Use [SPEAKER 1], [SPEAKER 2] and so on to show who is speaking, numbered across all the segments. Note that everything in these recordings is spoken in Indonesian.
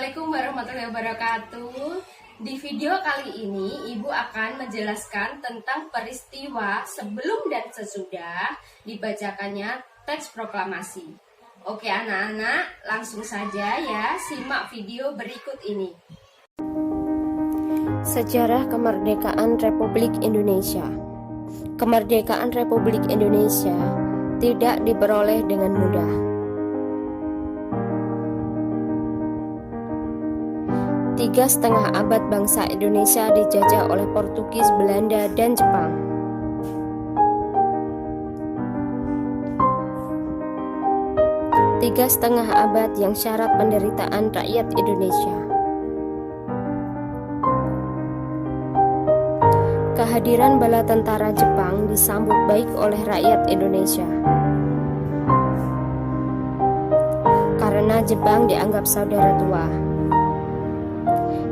[SPEAKER 1] Assalamualaikum warahmatullahi wabarakatuh. Di video kali ini Ibu akan menjelaskan tentang peristiwa sebelum dan sesudah dibacakannya teks proklamasi. Oke anak-anak, langsung saja ya simak video berikut ini.
[SPEAKER 2] Sejarah kemerdekaan Republik Indonesia. Kemerdekaan Republik Indonesia tidak diperoleh dengan mudah. 3,5 abad bangsa Indonesia dijajah oleh Portugis, Belanda, dan Jepang. Tiga setengah abad yang syarat penderitaan rakyat Indonesia. Kehadiran bala tentara Jepang disambut baik oleh rakyat Indonesia. Karena Jepang dianggap saudara tua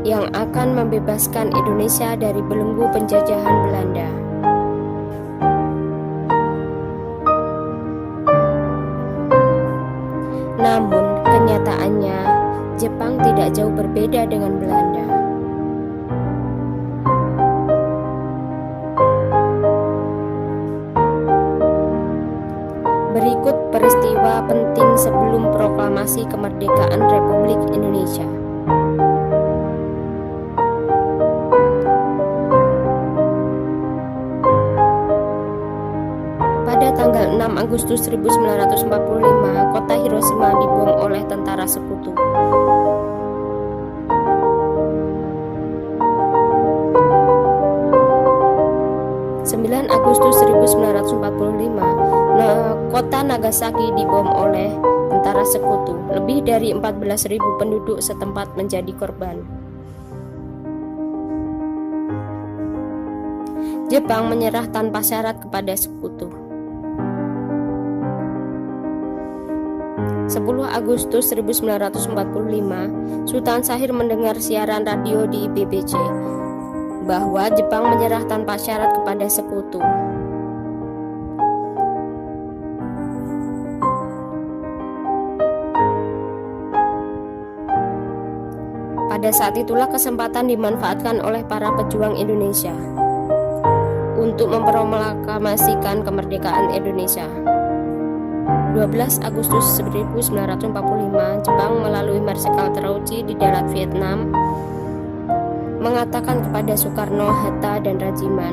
[SPEAKER 2] yang akan membebaskan Indonesia dari belenggu penjajahan Belanda. Namun, kenyataannya Jepang tidak jauh berbeda dengan Belanda. Berikut peristiwa penting sebelum proklamasi kemerdekaan Republik Indonesia. Pada tanggal 6 Agustus 1945, kota Hiroshima dibom oleh tentara sekutu. Agustus 1945, kota Nagasaki dibom oleh tentara sekutu. Lebih dari 14.000 penduduk setempat menjadi korban. Jepang menyerah tanpa syarat kepada sekutu. 10 Agustus 1945, Sultan Syahrir mendengar siaran radio di BBC bahwa Jepang menyerah tanpa syarat kepada sekutu. Pada saat itulah kesempatan dimanfaatkan oleh para pejuang Indonesia untuk memproklamasikan kemerdekaan Indonesia. 12 Agustus 1945, Jepang melalui Marsekal Terauchi di darat Vietnam mengatakan kepada Soekarno, Hatta, dan Rajiman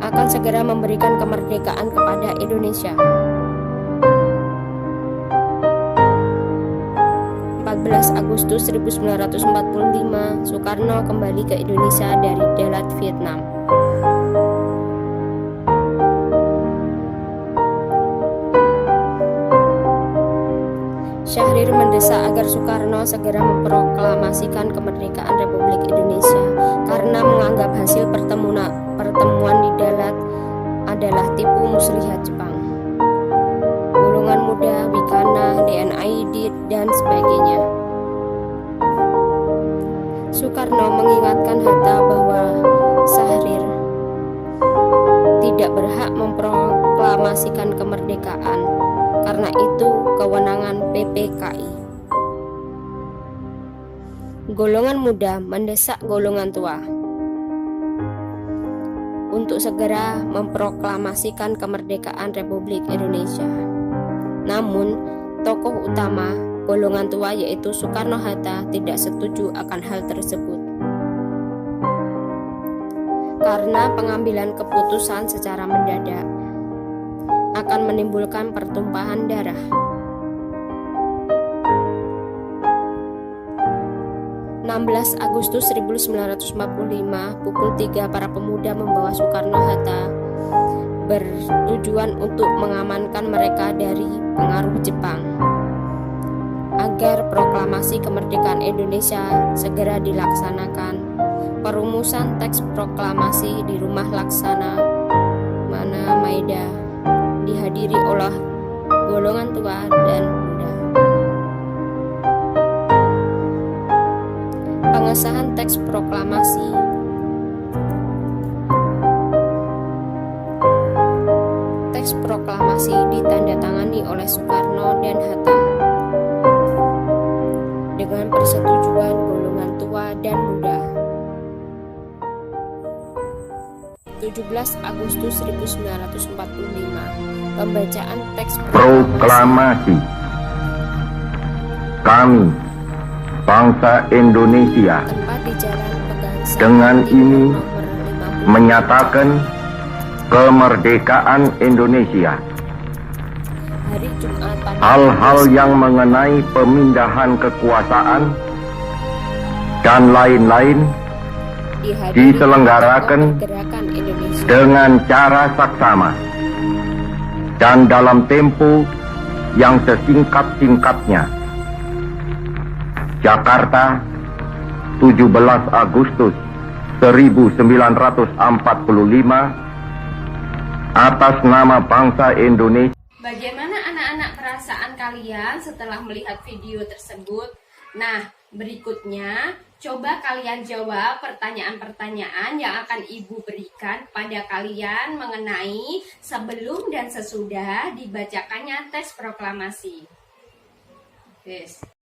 [SPEAKER 2] akan segera memberikan kemerdekaan kepada Indonesia. 14 Agustus 1945, Soekarno kembali ke Indonesia dari darat Vietnam. Syahrir mendesak agar Soekarno segera memproklamasikan kemerdekaan Republik Indonesia karena menganggap hasil pertemuan di darat adalah tipu muslihat Jepang. Golongan muda, Wikana, DNID, dan sebagainya. Soekarno mengingatkan Hatta bahwa Syahrir tidak berhak memproklamasikan kemerdekaan karena itu kewenangan PPKI. Golongan muda mendesak golongan tua untuk segera memproklamasikan kemerdekaan Republik Indonesia. Namun, tokoh utama golongan tua yaitu Soekarno-Hatta tidak setuju akan hal tersebut karena pengambilan keputusan secara mendadak akan menimbulkan pertumpahan darah. Agustus 1945, pukul 3, para pemuda membawa Soekarno-Hatta bertujuan untuk mengamankan mereka dari pengaruh Jepang agar proklamasi kemerdekaan Indonesia segera dilaksanakan. Perumusan teks proklamasi di Rumah Laksana Mana Maeda dihadiri oleh golongan tua dan muda. Pengesahan teks proklamasi. Teks proklamasi ditandatangani oleh Soekarno dan Hatta. persetujuan golongan tua dan muda. 17 Agustus 1945, pembacaan teks
[SPEAKER 3] Proklamasi. Kami, bangsa Indonesia,
[SPEAKER 2] tempat di Jalan Pegangsaan
[SPEAKER 3] dengan ini
[SPEAKER 2] nomor 50,
[SPEAKER 3] menyatakan kemerdekaan Indonesia.
[SPEAKER 2] hari Jumat pada
[SPEAKER 3] Hal-hal yang mengenai pemindahan kekuasaan dan lain-lain
[SPEAKER 2] dihadiri
[SPEAKER 3] diselenggarakan
[SPEAKER 2] tokoh Pergerakan Indonesia
[SPEAKER 3] dengan cara saksama dan dalam tempo yang sesingkat-singkatnya. Jakarta, 17 Agustus 1945, atas nama bangsa Indonesia.
[SPEAKER 1] Bagaimana anak-anak perasaan kalian setelah melihat video tersebut? Nah, berikutnya coba kalian jawab pertanyaan-pertanyaan yang akan Ibu berikan pada kalian mengenai sebelum dan sesudah dibacakannya teks proklamasi. Yes.